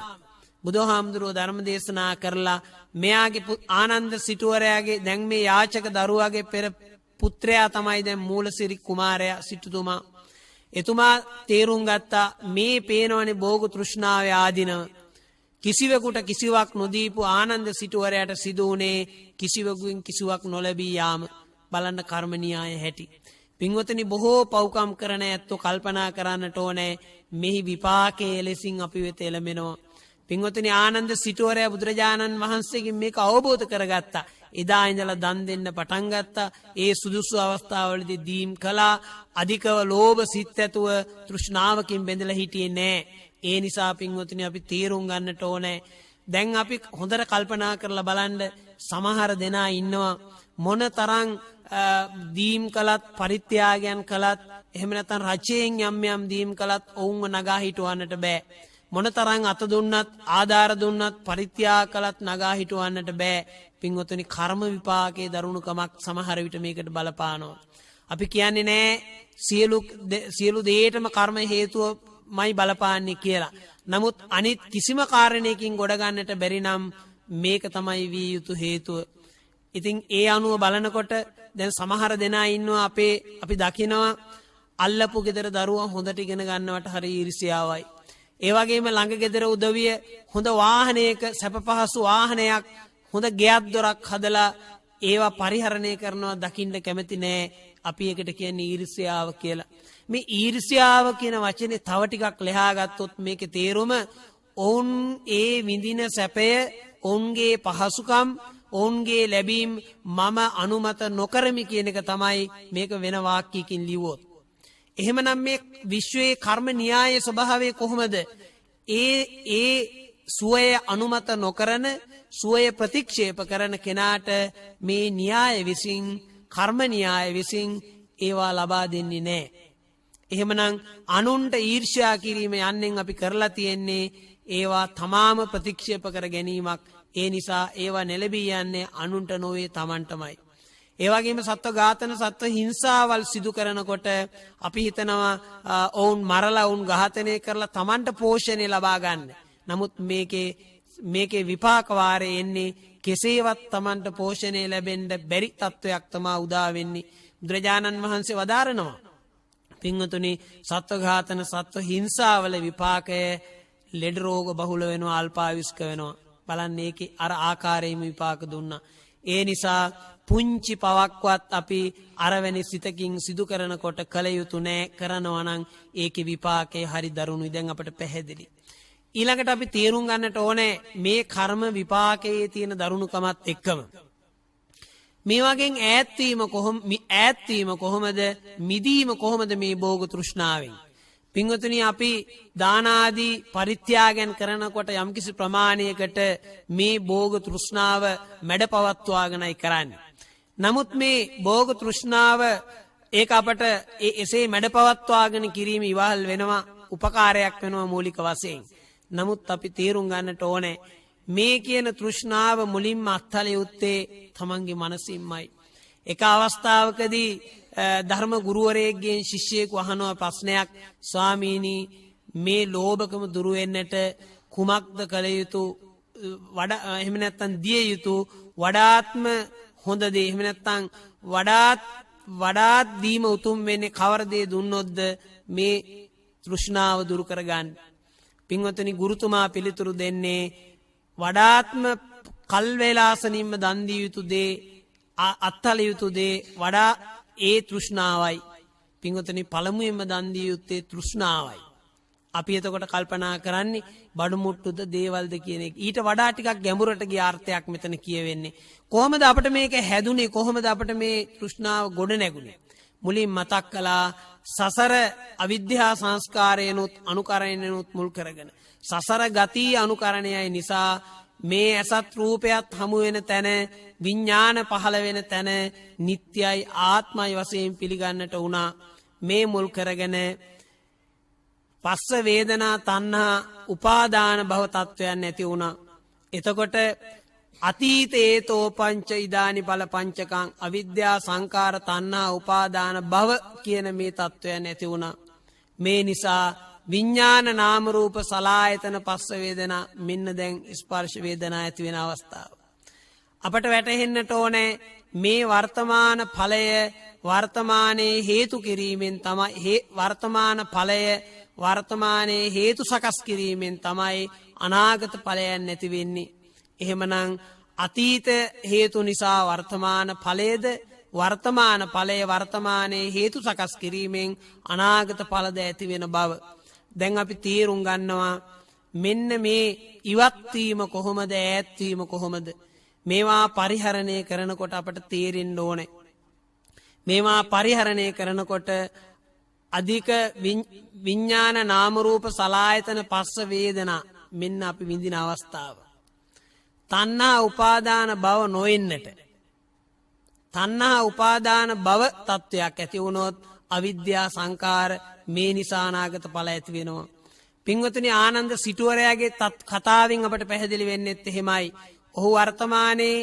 බුදුහාමුදුරුවෝ ධර්ම දේශනා කරලා මෙයාගේ ආනන්ද සිටුවරයාගේ දැන් මේ යාචක දරුවාගේ පෙර පුත්‍රයා තමයි දැන් මූලසිරි කුමාරයා සිටුතුමා. එතුමා තේරුම් ගත්තා මේ පේනවනේ භෝග තෘෂ්ණාවේ ආධිනව. කිසිවෙකුට කිසිවක් නොදීපු ආනන්ද සිටුවරයාට සිදු වුණේ කිසිවෙකුෙන් කිසිවක් නොලැබී යාම. බලන්න කර්ම න්‍යාය හැටි. පින්වතුනි බොහෝ පව්කම් කරන ඇත්තෝ කල්පනා කරන්නට ඕනේ මෙහි විපාකයේ ලෙසින් අපි වෙත එළඹෙනවා. පින්වතුනි ආනන්ද සිටුවරයා බුදුරජාණන් වහන්සේගෙන් මේක අවබෝධ කරගත්තා. එදා ඉඳලා දන් දෙන්න පටන් ගත්තා. ඒ සුදුසු අවස්ථාවලදී දීම් කළා. අධිකව ලෝභ සිත් ඇතුව තෘෂ්ණාවකින් බැඳලා හිටියේ නෑ. ඒ නිසා පින්වතුනි අපි තීරුම් ගන්නට ඕනේ. දැන් අපි හොඳට කල්පනා කරලා බලන්න සමහර දෙනා ඉන්නවා මොන තරම් දීම් කළත් පරිත්‍යාගයන් කළත් එහෙම නැත්නම් රජයෙන් යම් දීම් කළත් ඔවුන්ව නගා හිටවන්නට බෑ. මොනතරම් අත දුන්නත් ආධාර දුන්නත් පරිත්‍යාග කළත් නගා හිටවන්නට බෑ. පින්වතුනි කර්ම විපාකයේ දරුණුකමක් සමහර විට මේකට බලපානවා. අපි කියන්නේ නෑ සියලු දේටම කර්ම හේතුවමයි බලපාන්නේ කියලා. නමුත් අනිත් කිසිම කාරණයකින් ගොඩ ගන්නට බැරි නම් මේක තමයි විය යුතු හේතුව. ඉතින් ඒ අනුව බලනකොට දැන් සමහර දෙනා ඉන්නවා අපි දකිනවා අල්ලපු ගෙදර දරුවා හොඳට ඉගෙන ගන්නවට හරි ඊර්ෂ්‍යාවයි. ඒ වගේම ළඟ ගෙදර උදවිය හොඳ වාහනයක සැප පහසු වාහනයක් හොඳ ගෙයක් දොරක් හදලා ඒවා පරිහරණය කරනවා දකින්න කැමති නෑ. අපි එකට කියන්නේ ඊර්ෂ්‍යාව කියලා. මේ ඊර්ෂ්‍යාව කියන වචනේ තව ටිකක් ලෙහා ගත්තොත් මේකේ තේරුම ඔවුන් ඒ විඳින සැපය, ඔවුන්ගේ පහසුකම්, ඔවුන්ගේ ලැබීම් මම අනුමත නොකරමි කියන එක තමයි මේක වෙන වාක්‍යයකින් ලිව්වොත්. එහෙමනම් මේ විශ්වයේ කර්ම න්‍යාය ස්වභාවය කොහොමද? ඒ සුවය අනුමත නොකරන, සුවය ප්‍රතික්ෂේප කරන කෙනාට මේ න්‍යාය විසින්, කර්ම න්‍යාය විසින් ඒවා ලබා දෙන්නේ නැහැ. එහෙමනම් අනුන්ට ඊර්ෂ්‍යා කිරීම යන්නෙන් අපි කරලා තියෙන්නේ ඒවා තමාම ප්‍රතික්ෂේප කර ගැනීමක්. ඒ නිසා ඒවා නෙලබී යන්නේ අනුන්ට නොවේ, තමන්ටමයි. ඒවගේම සත්ව ඝාතන, සත්ව හිංසාවල් සිදු කරනකොට අපි හිතනවා ඔවුන් මරලා, ඔවුන් ඝාතනය කරලා තමන්ට පෝෂණය ලබා ගන්න. නමුත් මේකේ විපාක වාරේ එන්නේ කෙසේවත් තමන්ට පෝෂණය ලැබෙන්න බැරි තත්වයක් තමා උදා වෙන්නේ. බුදුරජාණන් වහන්සේ වදාරනවා, පින්වතුනි, සත්ව ඝාතන, සත්ව හිංසාවල විපාකය ලෙඩ රෝග බහුල වෙනවා, අල්පායුෂ්ක වෙනවා. බලන්න ඒකේ අර ආකාරයෙන්ම විපාක දුන්නා. ඒ නිසා පුංචි පවක්වත් අපි අරවැනි සිතකින් සිදු කරනකොට කළ යුතු නෑ. කරනවා නම් ඒකේ විපාකේ හරි දරුණුයි. දැන් අපට පැහැදිලි. ඊළඟට අපි තේරුම් ගන්නට ඕනේ මේ කර්ම විපාකයේ තියෙන දරුණුකමත් එක්කම මේ වගේ ඈත්වීම කොහොමද, මිදීම කොහොමද මේ භෝග තෘෂ්ණාවෙන්? පින්වතුනි, අපි දාන ආදී පරිත්‍යාගයන් කරනකොට යම්කිසි ප්‍රමාණයකට මේ භෝග තෘෂ්ණාව මැඩපවත්වාගෙනයි කරන්නේ. නමුත් මේ භෝග තෘෂ්ණාව ඒක අපට එසේ මැඩපවත්වාගෙන කිරීම ඉවහල් වෙනවා, උපකාරයක් වෙනවා මූලික වශයෙන්. නමුත් අපි තේරුම් ගන්නට ඕනේ මේ කියන තෘෂ්ණාව මුලින්ම අත්හල යුත්තේ තමන්ගේ මනසින්මයි. එක අවස්ථාවකදී ධර්ම ගුරුවරයෙක්ගෙන් ශිෂ්‍යයෙකු අහනවා ප්‍රශ්නයක්, ස්වාමීනි, මේ ලෝභකම දුරු වෙන්නට කුමක්ද කළ යුතු, එහෙම නැත්නම් දිය යුතු වඩාත්ම හොඳ දේ, එහෙම නැත්නම් වඩාත් දීම උතුම් වෙන්නේ කවර දේ දුන්නොත්ද මේ තෘෂ්ණාව දුරු කරගන්න? පින්වතුනි, ගුරුතුමා පිළිතුරු දෙන්නේ වඩාත්ම කල්වේලාසනින්ම දන් දිය යුතු දේ, අත්හල යුතු දේ වඩා ඒ තෘෂ්ණාවයි. පින්වතුනි, පළමුවෙන්ම දන් දිය යුත්තේ තෘෂ්ණාවයි. අපි එතකොට කල්පනා කරන්නේ බඩු මුට්ටුද දේවල්ද කියන එක. ඊට වඩා ටිකක් ගැඹුරට ගිය අර්ථයක් මෙතන කියවෙන්නේ. කොහොමද අපිට මේක හැදුනේ? කොහොමද අපිට මේ තෘෂ්ණාව ගොඩ නැගුණේ? මුලින් මතක් කළා සසර අවිද්‍යා සංස්කාරයනොත් අනුකරණයනොත් මුල් කරගෙන, සසර ගති අනුකරණයයි නිසා මේ ඇසත් රූපයත් හමු වෙන තැන, විඥාන පහළ වෙන තැන නිට්ටයයි ආත්මයි වශයෙන් පිළිගන්නට වුණා. මේ මුල් කරගෙන පස්ස වේදනා තණ්හා උපාදාන භව තත්වයන් නැති වුණා. එතකොට අතීතේතෝ පංච ඉදානි ඵල පංචකං අවිද්‍යා සංකාර තණ්හා උපාදාන භව කියන මේ තත්වයන් නැති වුණා. මේ නිසා විඥාන නාම රූප සලආයතන පස්ස වේදනා, මෙන්න දැන් ස්පර්ශ වේදනා ඇති වෙන අවස්ථාව. අපට වැටහෙන්නට ඕනේ මේ වර්තමාන ඵලය වර්තමානයේ හේතු කිරීමෙන් තමයි, වර්තමාන ඵලය වර්තමානයේ හේතු සකස් කිරීමෙන් තමයි අනාගත ඵලයන් නැති වෙන්නේ. එහෙමනම් අතීත හේතු නිසා වර්තමාන ඵලයේද, වර්තමාන ඵලය වර්තමානයේ හේතු සකස් කිරීමෙන් අනාගත ඵලද ඇති වෙන බව දැන් අපි තේරුම් ගන්නවා. මෙන්න මේ ඉවත්වීම කොහොමද, ඈත්වීම කොහොමද? මේවා පරිහරණය කරනකොට අපට තේරෙන්න ඕනේ. මේවා පරිහරණය කරනකොට අධික විඥාන නාම රූප සලආයතන පස්ස වේදනා, මෙන්න අපි විඳින අවස්ථාව. තණ්හා උපාදාන භව නොවෙන්නට, තණ්හා උපාදාන භව තත්වයක් ඇති වුණොත් අවිද්‍යා සංකාර මේ නිසා අනාගත ඵල ඇති වෙනවා. පින්වතුනි, ආනන්ද සිටුවරයාගේ කතාවෙන් අපට පැහැදිලි වෙන්නෙත් එහෙමයි. ඔහු වර්තමානයේ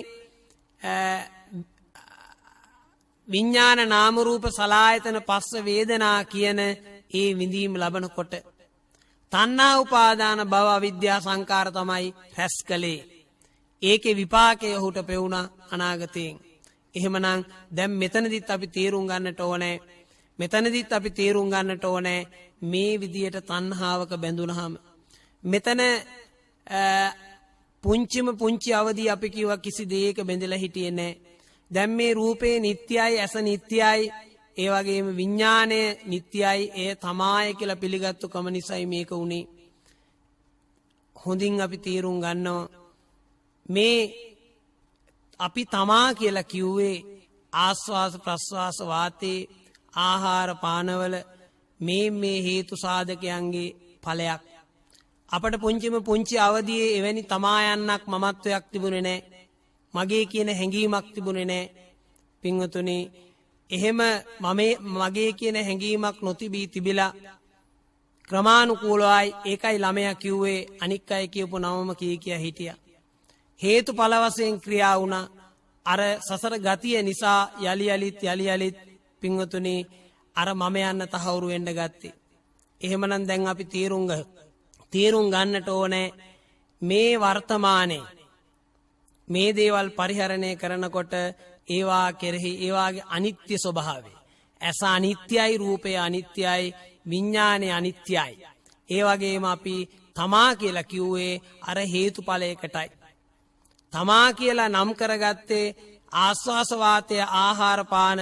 විඥාන නාම රූප සලආයතන පස්ස වේදනා කියන ඒ විඳීම ලබනකොට තණ්හා උපාදාන භව අවිද්‍යා සංකාර තමයි රැස් කළේ. ඒකේ විපාකය ඔහුට පෙවුණා අනාගතයෙන්. එහෙමනම් දැන් මෙතනදිත් අපි තේරුම් ගන්නට ඕනේ මේ විදියට තණ්හාවක බැඳුනහම, මෙතන පුංචිම පුංචි අවදී අපි කිව්වා කිසි දෙයක බැඳලා හිටියේ නැහැ. දැන් මේ රූපේ නිට්ටයයි, ඇස නිට්ටයයි, ඒ වගේම විඥානය නිට්ටයයි, ඒ තමාය කියලා පිළිගත්තු කම නිසායි මේක උනේ. හොඳින් අපි තීරුම් ගන්නවා මේ අපි තමා කියලා කිව්වේ ආස්වාස ප්‍රස්වාස වාතේ ආහාර පානවල මේ හේතු සාධකයන්ගේ ඵලයක්. අපට පුංචි අවදියේ එවැනි තමායන්නක් මමත්වයක් තිබුණේ නැහැ. මගේ කියන හැඟීමක් තිබුණේ නැහැ. පින්වතුනි, එහෙම මගේ කියන හැඟීමක් නොතිබී තිබිලා ක්‍රමානුකූලවයි ඒකයි ළමයා කිව්වේ අනික් අය කියපු නමම කිය හිටියා. හේතුඵල වශයෙන් ක්‍රියා වුණා. අර සසර ගතිය නිසා යලි යලිත් පින්වතුනි අර මම යන්න තහවුරු වෙන්න ගත්තේ. එහෙමනම් දැන් අපි තීරුම් ගන්නට ඕනේ මේ වර්තමානයේ මේ දේවල් පරිහරණය කරනකොට ඒවා කෙරෙහි ඒවාගේ අනිත්‍ය ස්වභාවය. ඇස අනිත්‍යයි, රූපය අනිත්‍යයි, විඥානය අනිත්‍යයි. ඒ වගේම අපි තමා කියලා කිව්වේ අර හේතුඵලයකටයි. තමා කියලා නම් කරගත්තේ ආස්වාස වාතය ආහාර පාන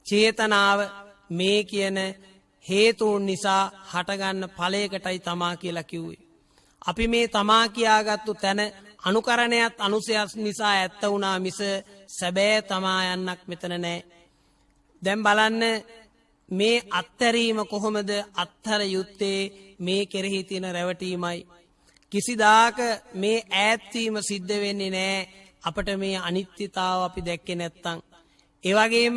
චේතනාව මේ කියන හේතුන් නිසා හටගන්න ඵලයකටයි තමා කියලා කිව්වේ. අපි මේ තමා කියාගත්තු තැන අනුකරණයත් අනුසයත් නිසා ඇත්ත වුණා මිස සැබෑ තමා යන්නක් මෙතන නැහැ. දැන් බලන්න මේ අත්හැරීම කොහොමද අත්හැර යුත්තේ? මේ කෙරෙහි තියෙන රැවටීමයි. කිසිදාක මේ ඈත්වීම සිද්ධ වෙන්නේ නැහැ අපට මේ අනිත්‍යතාව අපි දැක්කේ නැත්තම්. ඒ වගේම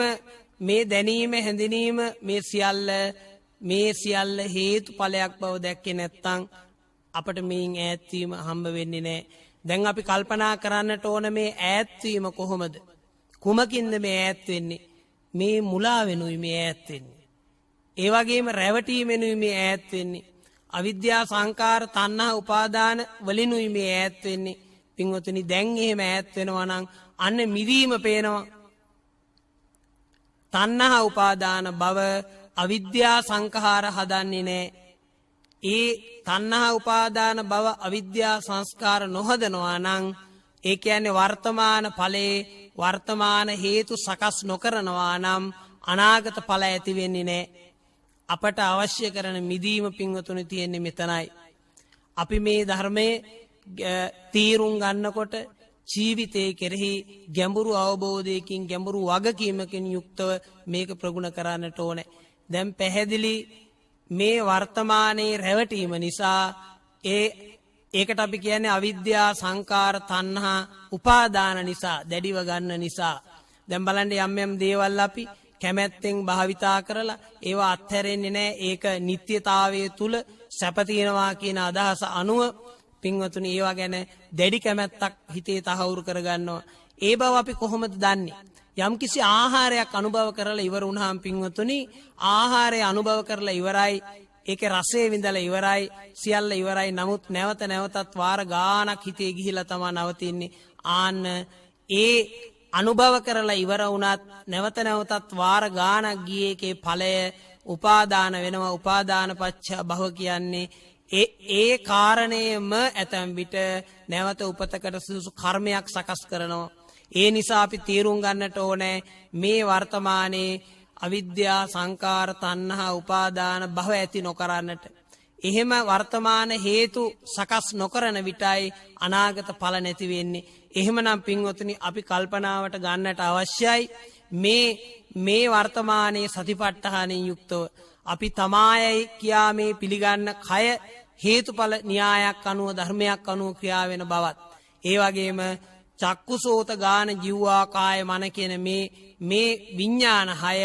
මේ දැනීම හැඳිනීම මේ සියල්ල හේතුඵලයක් බව දැක්කේ නැත්තම් අපට මේන් ඈත්වීම හම්බ වෙන්නේ නැහැ. දැන් අපි කල්පනා කරන්නට ඕන මේ ඈත්වීම කොහොමද? කුමකින්ද මේ ඈත් වෙන්නේ? මේ මුලාවෙනුයි මේ ඈත් වෙන්නේ. ඒ වගේම රැවටීමෙනුයි මේ ඈත් වෙන්නේ. අවිද්‍යා සංකාර තණ්හා උපාදාන වලිනුයි මේ ඈත් වෙන්නේ. පින්වතුනි, දැන් එහෙම ඈත් වෙනවා නම් අන්න මිදීම පේනවා. තණ්හා උපාදාන භව අවිද්‍යා සංඛාර හදන්නේ නැහැ. ඒ තණ්හා උපාදාන භව අවිද්‍යා සංස්කාර නොහදනවා නම් ඒ කියන්නේ වර්තමාන ඵලයේ වර්තමාන හේතු සකස් නොකරනවා නම් අනාගත ඵල ඇති වෙන්නේ නැහැ. අපට අවශ්‍ය කරන මිදීම පින්වතුනි තියෙන්නේ මෙතනයි. අපි මේ ධර්මයේ තීරුම් ගන්නකොට ජීවිතේ කෙරෙහි ගැඹුරු අවබෝධයකින් ගැඹුරු වගකීමකින් යුක්තව මේක ප්‍රගුණ කරන්නට ඕනේ. දැන් පැහැදිලි මේ වර්තමානයේ රැවටීම නිසා ඒකට අපි කියන්නේ අවිද්‍යා සංකාර තණ්හා උපාදාන නිසා දැඩිව ගන්න නිසා. දැන් බලන්න යම් දේවල් අපි කැමැත්තෙන් භාවිතා කරලා ඒවා අත්හැරෙන්නේ නැහැ. ඒක නිත්‍යතාවයේ තුල සැප තියෙනවා කියන අදහස අනුව පින්වතුනි ඒවා ගැන දැඩි කැමැත්තක් හිතේ තහවුරු කරගන්නවා. ඒ බව අපි කොහොමද දන්නේ? යම්කිසි ආහාරයක් අනුභව කරලා ඉවර වුණාම පින්වතුනි ආහාරය අනුභව කරලා ඉවරයි. ඒකේ රසය විඳලා ඉවරයි. සියල්ල ඉවරයි. නමුත් නැවතත් වාර ගානක් හිතේ ගිහිලා තමයි නවතින්නේ. ආන්න ඒ අනුභව කරලා ඉවර වුණත් නැවතත් වාර ගානක් ගියේ ඒකේ ඵලය උපාදාන වෙනවා. උපාදාන පච්ච භව කියන්නේ ඒ කාරණේම ඇතැම් විට නැවත උපතකට සුසු කර්මයක් සකස් කරනවා. ඒ නිසා අපි තීරුම් ගන්නට ඕනේ මේ වර්තමානයේ අවිද්‍යා සංකාර තණ්හා උපාදාන භව ඇති නොකරන්නට. එහෙම වර්තමාන හේතු සකස් නොකරන විටයි අනාගත ඵල නැති වෙන්නේ. එහෙමනම් පින්වතුනි අපි කල්පනාවට ගන්නට අවශ්‍යයි මේ වර්තමානයේ සතිපට්ඨානෙන් යුක්තව අපි තමායයි කියා මේ පිළිගන්න කය හේතුඵල න්‍යායක් අනුව ධර්මයක් අනුව ක්‍රියා වෙන බවත්, ඒ වගේම චක්කුසෝත ගාන ජීවා කාය මන කියන මේ විඥාන හය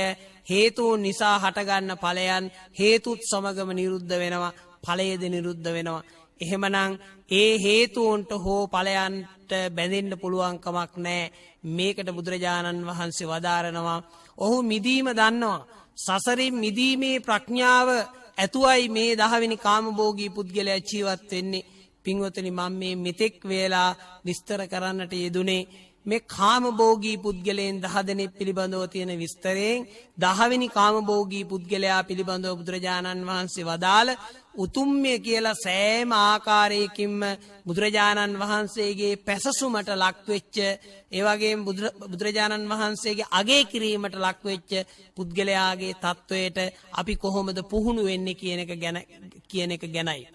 හේතුන් නිසා හටගන්න ඵලයන් හේතුත් සමගම නිරුද්ධ වෙනවා, ඵලයේද නිරුද්ධ වෙනවා. එහෙමනම් ඒ හේතුන්ට හෝ ඵලයන්ට බැඳෙන්න පුළුවන් කමක් නැහැ. මේකට බුදුරජාණන් වහන්සේ වදාරනවා ඔහු මිදීම දන්නවා. සසරින් මිදීමේ ප්‍රඥාව ඇතුවයි මේ 10 වෙනි කාමභෝගී පුද්ගලයා ජීවත් වෙන්නේ. පින්වතුනි, මම මේ මෙතෙක් වේලා විස්තර කරන්නට යෙදුනේ මේ කාමභෝගී පුද්ගලයන් 10 දෙනෙක් පිළිබඳව තියෙන විස්තරයෙන් 10 වෙනි කාමභෝගී පුද්ගලයා පිළිබඳව බුදුරජාණන් වහන්සේ වදාළ උතුම්ය කියලා සෑම ආකාරයකින්ම බුදුරජාණන් වහන්සේගේ පැසසුමට ලක්වෙච්ච ඒ වගේම බුදුරජාණන් වහන්සේගේ අගය කිරීමට ලක්වෙච්ච පුද්ගලයාගේ තත්වයට අපි කොහොමද පුහුණු වෙන්නේ කියන එක ගැනයි.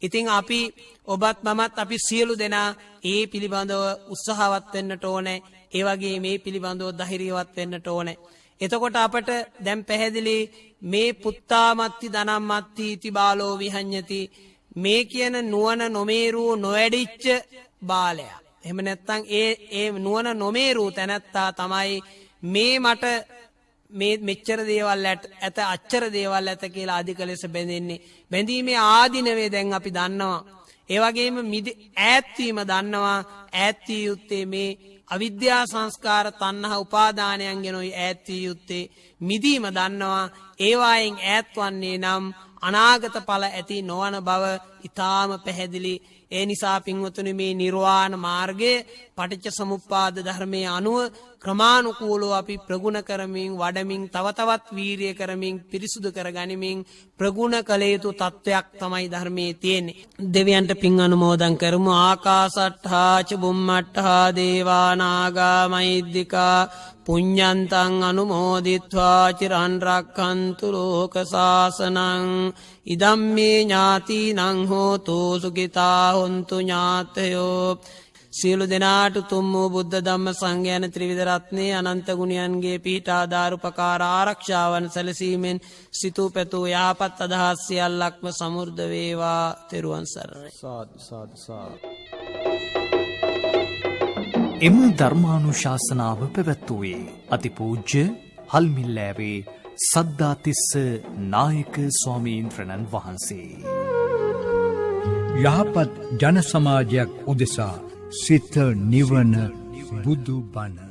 ඉතින් අපි ඔබත් මමත් අපි සියලු දෙනා ඒ පිළිබඳව උත්සාහවත් වෙන්නට ඕනේ. ඒ වගේ මේ පිළිබඳව ධෛර්යවත් වෙන්නට ඕනේ. එතකොට අපට දැන් පැහැදිලි මේ පුත්තාමත්ති ධනම්මත්ති ඉති බාලෝ විහඤ්ඤති මේ කියන නුවණ නොමේරූ නොවැඩිච්ච බාලයා. එහෙම නැත්නම් ඒ නුවණ නොමේරූ තැනැත්තා තමයි මේ මට මේ මෙච්චර දේවල් ඇත අච්චර දේවල් ඇත කියලා අධික ලෙස බැඳෙන්නේ. බැඳීමේ ආධිනවේ දැන් අපි දන්නවා. ඒ වගේම ඈත්වීම දන්නවා. ඈත්විය යුත්තේ මේ අවිද්‍යා සංස්කාර තණ්හා උපාදානයන් ගැනයි ඈත්විය යුත්තේ. මිදීම දන්නවා. ඒවායින් ඈත්වන්නේ නම් අනාගත ඵල ඇති නොවන බව ඊටාම පැහැදිලි. ඒ නිසා පින්වතුනි මේ නිර්වාණ මාර්ගයේ පටිච්ච සමුප්පාද ධර්මයේ අනුව ක්‍රමානුකූලව අපි ප්‍රගුණ කරමින් වඩමින් තව තවත් වීරිය කරමින් පිරිසුදු කරගනිමින් ප්‍රගුණ කළ යුතු තත්වයක් තමයි ධර්මයේ තියෙන්නේ. දෙවියන්ට පින් අනුමෝදන් කරමු. ආකාසට්ඨා ච බුම්මට්ඨා දේවා නාග මහිද්దికා පුඤ්ඤන්තං අනුමෝදිත්වා චිරන් රක්ඛන්තු ලෝක සාසනං ඉදම්මේ ඥාතිනං හෝතු සුඛිතා හොන්තු ඥාතයෝ. සියලු දෙනාට උතුම් වූ බුද්ධ ධම්ම සංඝ යන ත්‍රිවිධ රත්නයේ අනන්ත ගුණයන්ගේ පීඨ ආධාර උපකාර ආරක්ෂාවන් සැලසීමෙන් සිතූ පැතූ යහපත් අදහස් සියල්ලක්ම සමෘද්ධ වේවා. තෙරුවන් සරණයි. සාදු සාදු සාදු. එම ධර්මානුශාසනාව පැවැත්වුවේ අතිපූජ්‍ය හල්මිල්ලෑවේ සද්ධාතිස්ස නායක ස්වාමීන්ද්‍රණන් වහන්සේ. යහපත් ජන සමාජයක් උදෙසා සිත නිවන බුදු බණ